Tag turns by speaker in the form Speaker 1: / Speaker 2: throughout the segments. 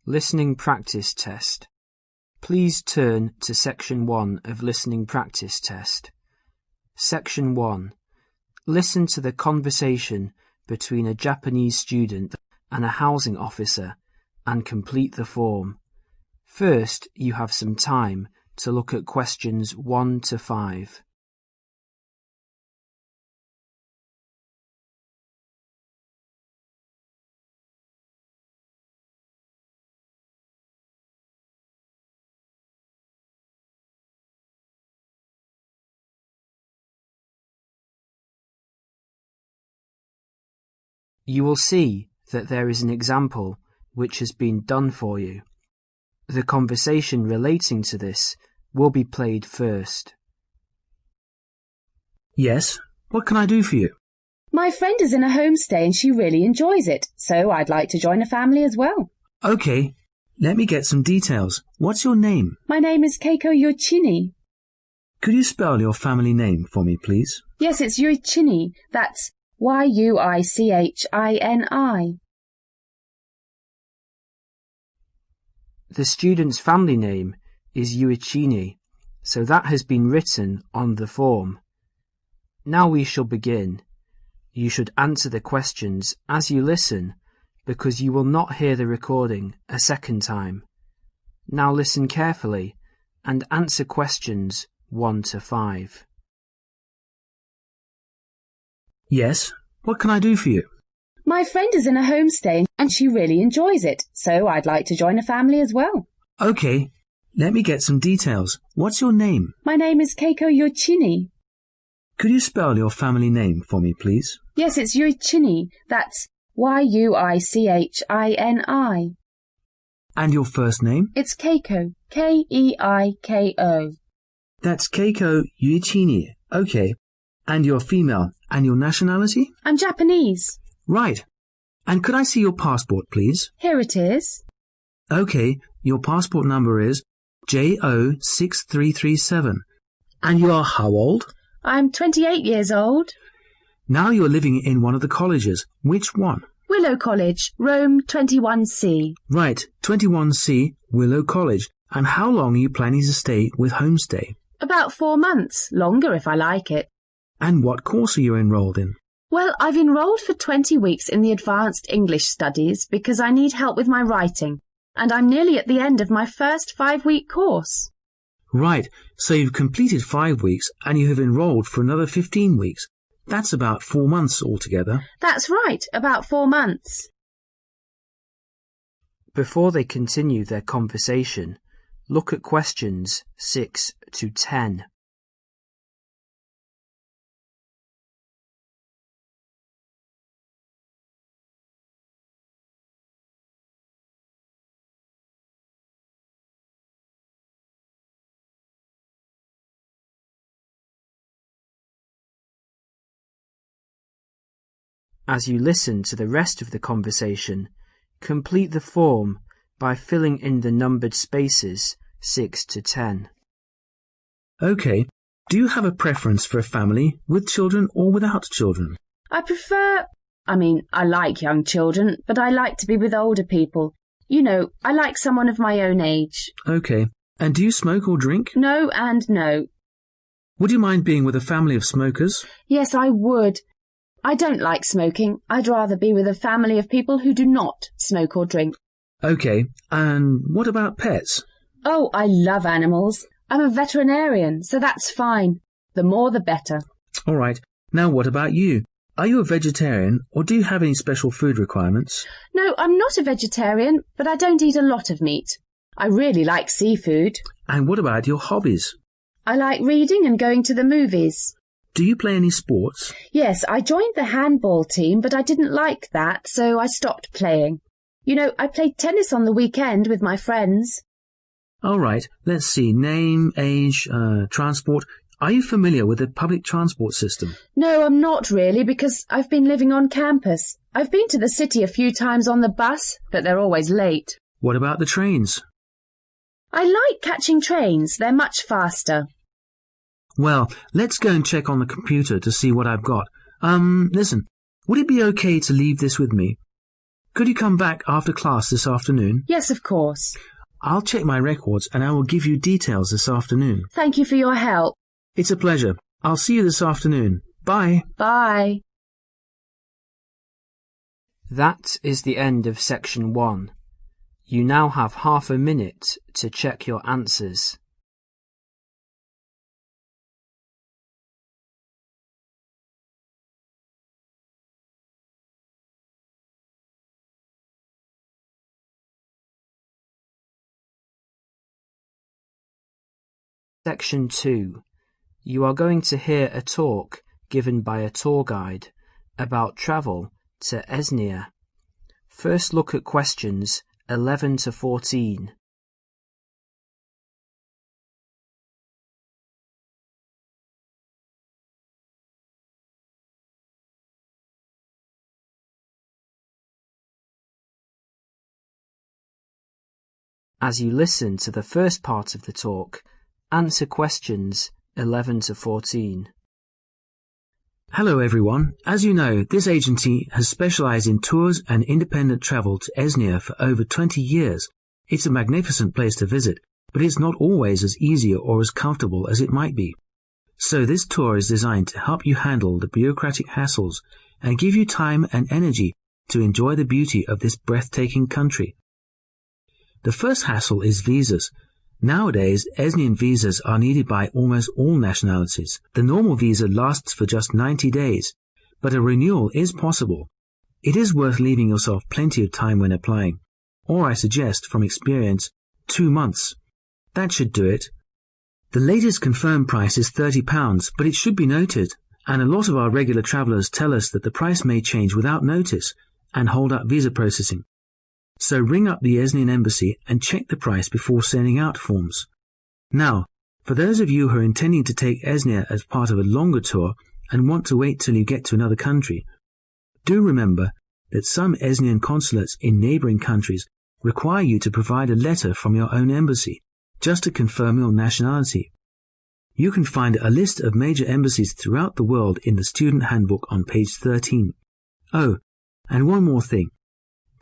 Speaker 1: Listening Practice Test. Please turn to Section 1 of Listening Practice Test. Section 1. Listen to the conversation between a Japanese student and a housing officer and complete the form. First, you have some time to look at questions 1 to 5. You will see that there is an example which has been done for you. The conversation relating to this will be played first.
Speaker 2: Yes, what can I do for you?
Speaker 3: My friend is in a homestay and she really enjoys it, so I'd like to join a family as well.
Speaker 2: Okay, let me get some details. What's your name?
Speaker 3: My name is Keiko Yoichini.
Speaker 2: Could you spell your family name for me, please?
Speaker 3: Yes, it's Yoichini. That's Yuichini.
Speaker 1: The student's family name is Yuichini, so that has been written on the form. Now we shall begin. You should answer the questions as you listen, because you will not hear the recording a second time. Now listen carefully and answer questions 1 to 5.
Speaker 2: Yes, what can I do for you?
Speaker 3: My friend is in a homestay and she really enjoys it, so I'd like to join a family as well.
Speaker 2: Okay, let me get some details. What's your name?
Speaker 3: My name is Keiko Yoichini.
Speaker 2: Could you spell your family name for me, please?
Speaker 3: Yes, it's Yoichini. That's Yuichini.
Speaker 2: And your first name?
Speaker 3: It's Keiko. Keiko.
Speaker 2: That's Keiko Yuichini. Okay. And you're female. And your nationality?
Speaker 3: I'm Japanese.
Speaker 2: Right. And could I see your passport, please?
Speaker 3: Here it is.
Speaker 2: Okay, your passport number is JO6337. And you are how old?
Speaker 3: I'm 28 years old.
Speaker 2: Now you're living in one of the colleges. Which one?
Speaker 3: Willow College, Rome 21C.
Speaker 2: Right, 21C, Willow College. And how long are you planning to stay with Homestay?
Speaker 3: About 4 months, longer if I like it.
Speaker 2: And what course are you enrolled in?
Speaker 3: Well, I've enrolled for 20 weeks in the Advanced English Studies because I need help with my writing, and I'm nearly at the end of my first 5-week course.
Speaker 2: Right, so you've completed 5 weeks and you have enrolled for another 15 weeks. That's about 4 months altogether.
Speaker 3: That's right, about 4 months.
Speaker 1: Before they continue their conversation, look at questions 6 to 10. As you listen to the rest of the conversation, complete the form by filling in the numbered spaces 6 to 10.
Speaker 2: Okay. Do you have a preference for a family with children or without children?
Speaker 3: I like young children, but I like to be with older people. You know, I like someone of my own age.
Speaker 2: Okay. And do you smoke or drink?
Speaker 3: No and no.
Speaker 2: Would you mind being with a family of smokers?
Speaker 3: Yes, I would. I don't like smoking. I'd rather be with a family of people who do not smoke or drink.
Speaker 2: Okay, and what about pets?
Speaker 3: Oh, I love animals. I'm a veterinarian, so that's fine. The more the better.
Speaker 2: All right. Now what about you? Are you a vegetarian or do you have any special food requirements?
Speaker 3: No, I'm not a vegetarian, but I don't eat a lot of meat. I really like seafood.
Speaker 2: And what about your hobbies?
Speaker 3: I like reading and going to the movies.
Speaker 2: Do you play any sports?
Speaker 3: Yes, I joined the handball team, but I didn't like that, so I stopped playing. You know, I played tennis on the weekend with my friends.
Speaker 2: All right, let's see. Name, age, transport. Are you familiar with the public transport system?
Speaker 3: No, I'm not really, because I've been living on campus. I've been to the city a few times on the bus, but they're always late.
Speaker 2: What about the trains?
Speaker 3: I like catching trains. They're much faster.
Speaker 2: Well, let's go and check on the computer to see what I've got. Listen, would it be okay to leave this with me? Could you come back after class this afternoon?
Speaker 3: Yes, of course.
Speaker 2: I'll check my records and I will give you details this afternoon.
Speaker 3: Thank you for your help.
Speaker 2: It's a pleasure. I'll see you this afternoon. Bye.
Speaker 3: Bye.
Speaker 1: That is the end of section 1. You now have half a minute to check your answers. Section 2. You are going to hear a talk given by a tour guide about travel to Esnia. First look at questions 11 to 14. As you listen to the first part of the talk, answer questions 11 to 14.
Speaker 2: Hello everyone. As you know, this agency has specialized in tours and independent travel to Esnia for over 20 years. It's a magnificent place to visit, but it's not always as easy or as comfortable as it might be. So this tour is designed to help you handle the bureaucratic hassles and give you time and energy to enjoy the beauty of this breathtaking country. The first hassle is visas. Nowadays, Esnian visas are needed by almost all nationalities. The normal visa lasts for just 90 days, but a renewal is possible. It is worth leaving yourself plenty of time when applying, or I suggest, from experience, 2 months. That should do it. The latest confirmed price is £30, but it should be noted, and a lot of our regular travellers tell us that the price may change without notice and hold up visa processing. So ring up the Esnian embassy and check the price before sending out forms. Now, for those of you who are intending to take Esnia as part of a longer tour and want to wait till you get to another country, do remember that some Esnian consulates in neighbouring countries require you to provide a letter from your own embassy, just to confirm your nationality. You can find a list of major embassies throughout the world in the student handbook on page 13. Oh, and one more thing.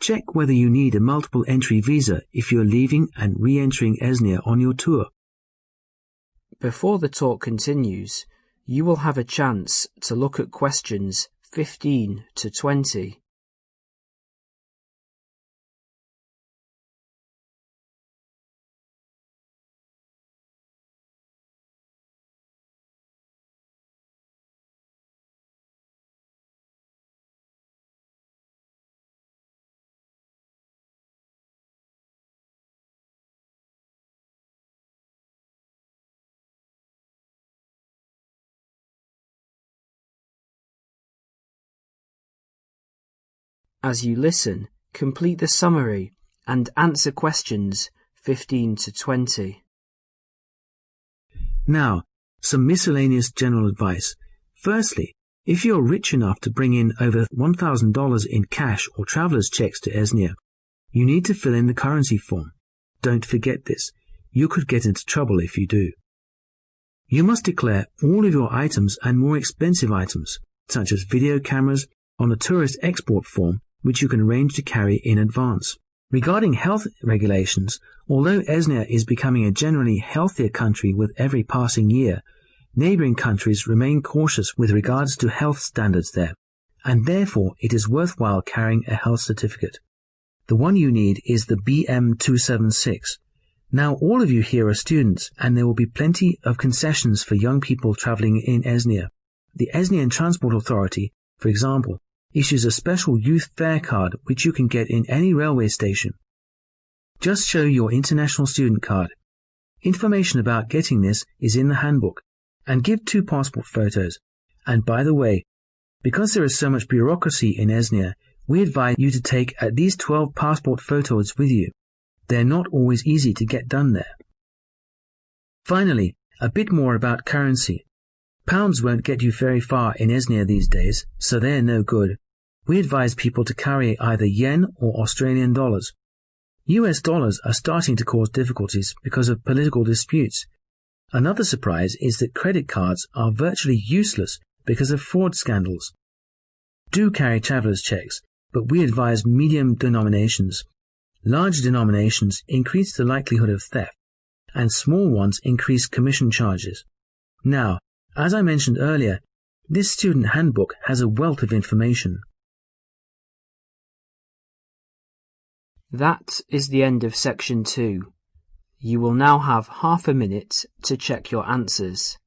Speaker 2: Check whether you need a multiple entry visa if you are leaving and re-entering Esnia on your tour.
Speaker 1: Before the talk continues, you will have a chance to look at questions 15 to 20. As you listen, complete the summary and answer questions 15 to 20.
Speaker 2: Now, some miscellaneous general advice. Firstly, if you're rich enough to bring in over $1,000 in cash or traveller's checks to Esnia, you need to fill in the currency form. Don't forget this. You could get into trouble if you do. You must declare all of your items and more expensive items, such as video cameras, on a tourist export form, which you can arrange to carry in advance. Regarding health regulations, although Esnia is becoming a generally healthier country with every passing year, neighbouring countries remain cautious with regards to health standards there, and therefore it is worthwhile carrying a health certificate. The one you need is the BM276. Now all of you here are students, and there will be plenty of concessions for young people travelling in Esnia. The Esnian Transport Authority, for example, issues a special youth fare card which you can get in any railway station. Just show your international student card. Information about getting this is in the handbook, and give 2 passport photos. And by the way, because there is so much bureaucracy in Esnia, we advise you to take at least 12 passport photos with you. They're not always easy to get done there. Finally, a bit more about currency. Pounds won't get you very far in Esnia these days, so they're no good. We advise people to carry either yen or Australian dollars. US dollars are starting to cause difficulties because of political disputes. Another surprise is that credit cards are virtually useless because of fraud scandals. Do carry traveller's checks, but we advise medium denominations. Large denominations increase the likelihood of theft, and small ones increase commission charges. Now, as I mentioned earlier, this student handbook has a wealth of information.
Speaker 1: That is the end of section 2. You will now have half a minute to check your answers.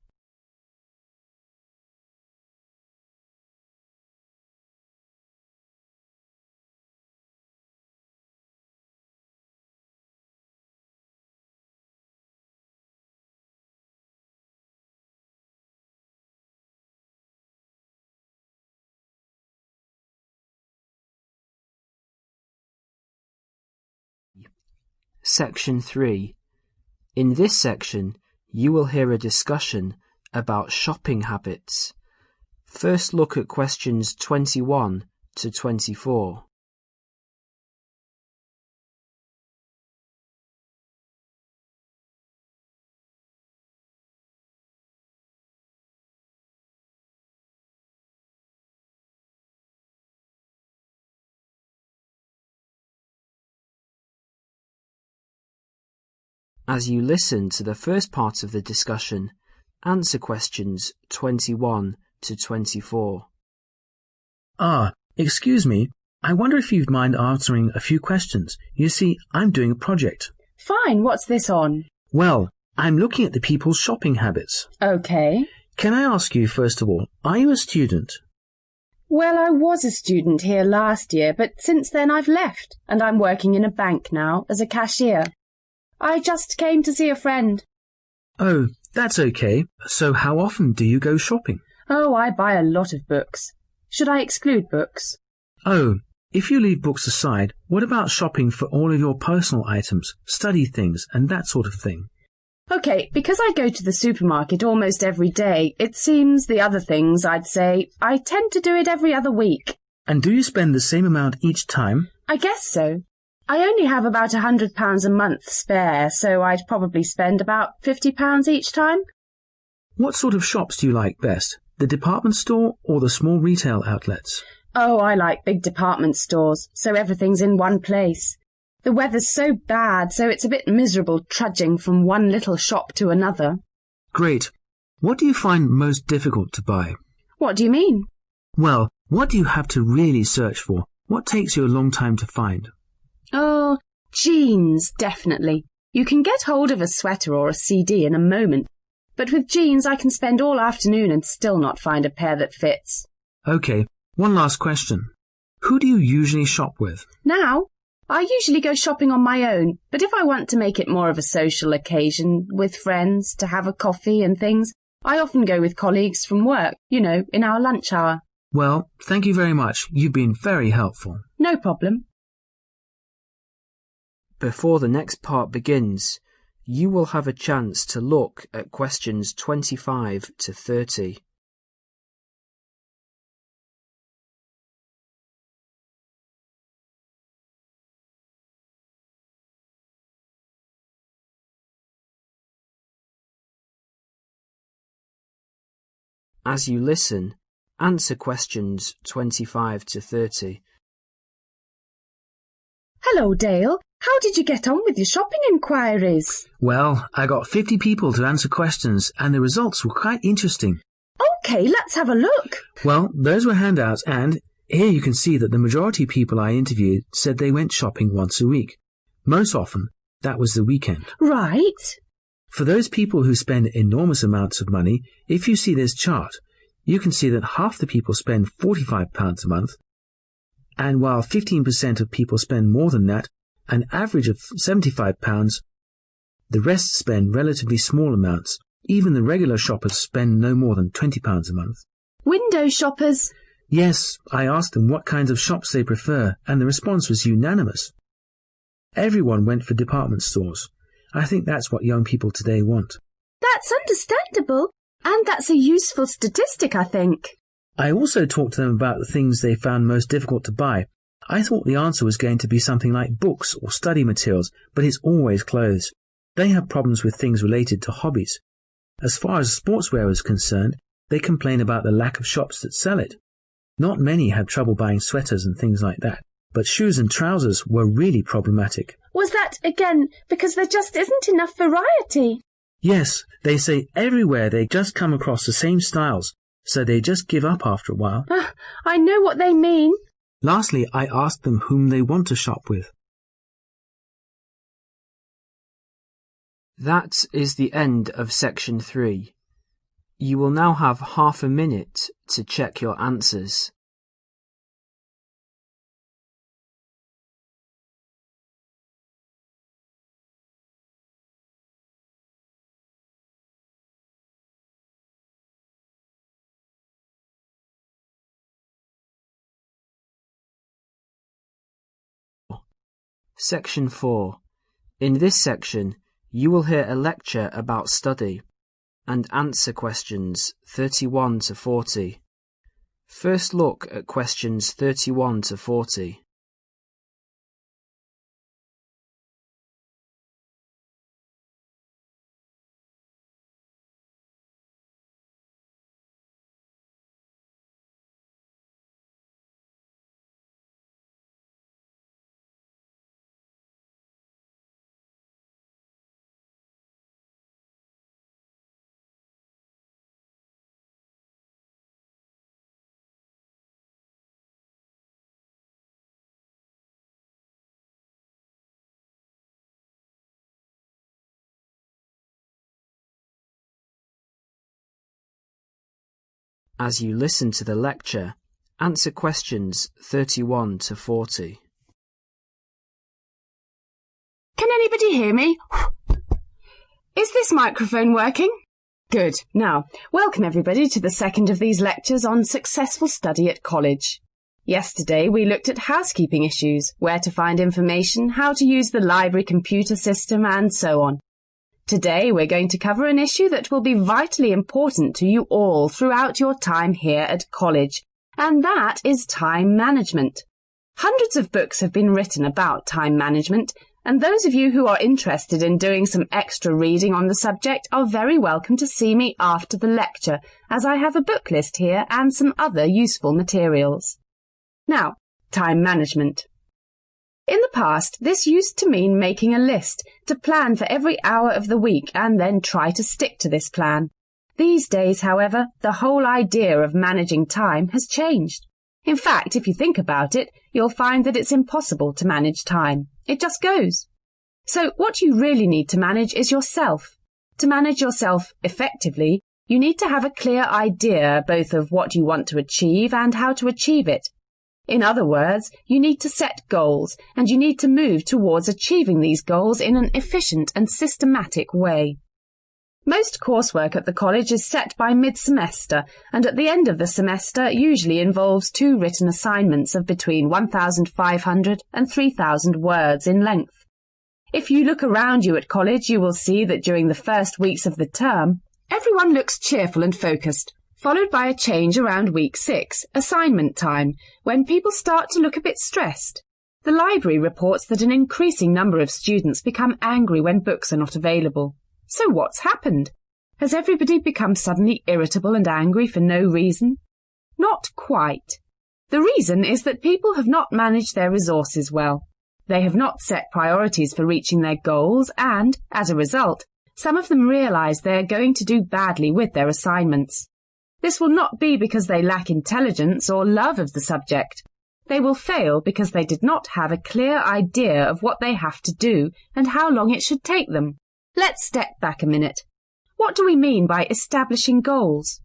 Speaker 1: Section 3. In this section, you will hear a discussion about shopping habits. First look at questions 21 to 24. As you listen to the first part of the discussion, answer questions 21 to 24.
Speaker 2: Excuse me. I wonder if you'd mind answering a few questions. You see, I'm doing a project.
Speaker 3: Fine, what's this on?
Speaker 2: Well, I'm looking at the people's shopping habits.
Speaker 3: Okay.
Speaker 2: Can I ask you, first of all, are you a student?
Speaker 3: Well, I was a student here last year, but since then I've left, and I'm working in a bank now as a cashier. I just came to see a friend.
Speaker 2: Oh, that's okay. So how often do you go shopping?
Speaker 3: Oh, I buy a lot of books. Should I exclude books?
Speaker 2: Oh, if you leave books aside, what about shopping for all of your personal items, study things, and that sort of thing?
Speaker 3: Okay, because I go to the supermarket almost every day, it seems the other things, I'd say, I tend to do it every other week.
Speaker 2: And do you spend the same amount each time?
Speaker 3: I guess so. I only have about £100 a month spare, so I'd probably spend about £50 each time.
Speaker 2: What sort of shops do you like best? The department store or the small retail outlets?
Speaker 3: Oh, I like big department stores, so everything's in one place. The weather's so bad, so it's a bit miserable trudging from one little shop to another.
Speaker 2: Great. What do you find most difficult to buy?
Speaker 3: What do you mean?
Speaker 2: Well, what do you have to really search for? What takes you a long time to find?
Speaker 3: Oh, jeans, definitely. You can get hold of a sweater or a CD in a moment, but with jeans I can spend all afternoon and still not find a pair that fits.
Speaker 2: Okay, one last question. Who do you usually shop with?
Speaker 3: Now, I usually go shopping on my own, but if I want to make it more of a social occasion with friends to have a coffee and things, I often go with colleagues from work, in our lunch hour.
Speaker 2: Well, thank you very much. You've been very helpful.
Speaker 3: No problem.
Speaker 1: Before the next part begins, you will have a chance to look at questions 25 to 30. As you listen, answer questions 25 to 30.
Speaker 3: Hello, Dale. How did you get on with your shopping inquiries?
Speaker 2: Well, I got 50 people to answer questions, and the results were quite interesting.
Speaker 3: OK, let's have a look.
Speaker 2: Well, those were handouts, and here you can see that the majority of people I interviewed said they went shopping once a week. Most often, that was the weekend.
Speaker 3: Right.
Speaker 2: For those people who spend enormous amounts of money, if you see this chart, you can see that half the people spend £45 a month, and while 15% of people spend more than that, an average of £75, the rest spend relatively small amounts. Even the regular shoppers spend no more than £20 a month.
Speaker 3: Window shoppers?
Speaker 2: Yes, I asked them what kinds of shops they prefer, and the response was unanimous. Everyone went for department stores. I think that's what young people today want.
Speaker 3: That's understandable, and that's a useful statistic, I think.
Speaker 2: I also talked to them about the things they found most difficult to buy. I thought the answer was going to be something like books or study materials, but it's always clothes. They have problems with things related to hobbies. As far as sportswear is concerned, they complain about the lack of shops that sell it. Not many had trouble buying sweaters and things like that, but shoes and trousers were really problematic.
Speaker 3: Was that, again, because there just isn't enough variety?
Speaker 2: Yes, they say everywhere they just come across the same styles, so they just give up after a while.
Speaker 3: I know what they mean.
Speaker 2: Lastly, I asked them whom they want to shop with.
Speaker 1: That is the end of section 3. You will now have half a minute to check your answers. Section 4. In this section, you will hear a lecture about study and answer questions 31 to 40. First look at questions 31 to 40. As you listen to the lecture, answer questions 31 to 40.
Speaker 3: Can anybody hear me? Is this microphone working? Good. Now, welcome everybody to the second of these lectures on successful study at college. Yesterday we looked at housekeeping issues, where to find information, how to use the library computer system, and so on. Today we're going to cover an issue that will be vitally important to you all throughout your time here at college, and that is time management. Hundreds of books have been written about time management, and those of you who are interested in doing some extra reading on the subject are very welcome to see me after the lecture, as I have a book list here and some other useful materials. Now, time management. In the past, this used to mean making a list to plan for every hour of the week and then try to stick to this plan. These days, however, the whole idea of managing time has changed. In fact, if you think about it, you'll find that it's impossible to manage time. It just goes. So what you really need to manage is yourself. To manage yourself effectively, you need to have a clear idea both of what you want to achieve and how to achieve it. In other words, you need to set goals, and you need to move towards achieving these goals in an efficient and systematic way. Most coursework at the college is set by mid-semester, and at the end of the semester usually involves 2 written assignments of between 1,500 and 3,000 words in length. If you look around you at college, you will see that during the first weeks of the term, everyone looks cheerful and focused, followed by a change around week 6, assignment time, when people start to look a bit stressed. The library reports that an increasing number of students become angry when books are not available. So what's happened? Has everybody become suddenly irritable and angry for no reason? Not quite. The reason is that people have not managed their resources well. They have not set priorities for reaching their goals and, as a result, some of them realise they are going to do badly with their assignments. This will not be because they lack intelligence or love of the subject. They will fail because they did not have a clear idea of what they have to do and how long it should take them. Let's step back a minute. What do we mean by establishing goals?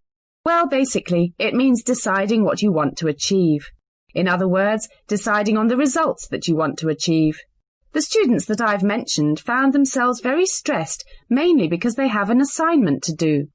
Speaker 3: Well, basically, it means deciding what you want to achieve. In other words, deciding on the results that you want to achieve. The students that I've mentioned found themselves very stressed, mainly because they have an assignment to do.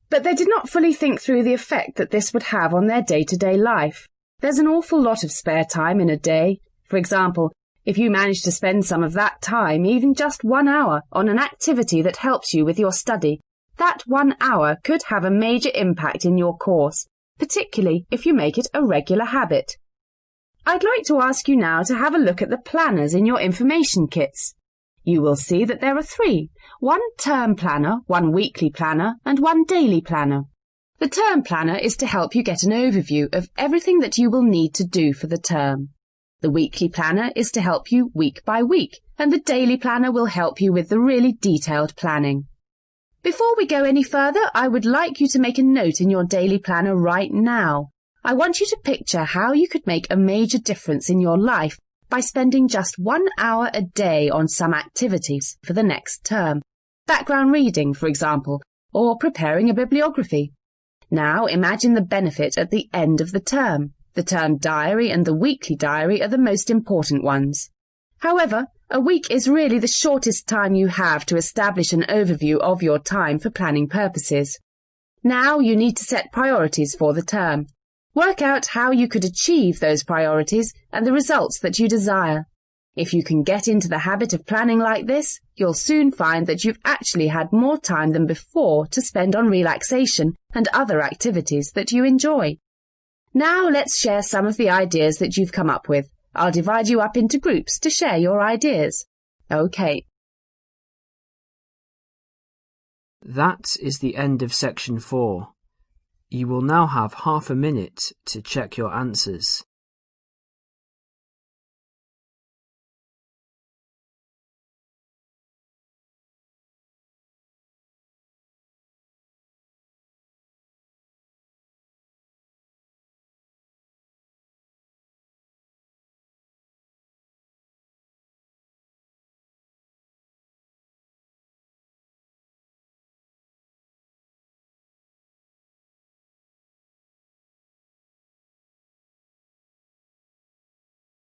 Speaker 3: But they did not fully think through the effect that this would have on their day-to-day life. There's an awful lot of spare time in a day. For example, if you manage to spend some of that time, even just 1 hour, on an activity that helps you with your study, that 1 hour could have a major impact in your course, particularly if you make it a regular habit. I'd like to ask you now to have a look at the planners in your information kits. You will see that there are 3, 1 term planner, 1 weekly planner, and 1 daily planner. The term planner is to help you get an overview of everything that you will need to do for the term. The weekly planner is to help you week by week, and the daily planner will help you with the really detailed planning. Before we go any further, I would like you to make a note in your daily planner right now. I want you to picture how you could make a major difference in your life by spending just 1 hour a day on some activities for the next term. Background reading, for example, or preparing a bibliography. Now imagine the benefit at the end of the term. The term diary and the weekly diary are the most important ones. However, a week is really the shortest time you have to establish an overview of your time for planning purposes. Now you need to set priorities for the term. Work out how you could achieve those priorities and the results that you desire. If you can get into the habit of planning like this, you'll soon find that you've actually had more time than before to spend on relaxation and other activities that you enjoy. Now let's share some of the ideas that you've come up with. I'll divide you up into groups to share your ideas. Okay.
Speaker 1: That is the end of section 4. You will now have half a minute to check your answers.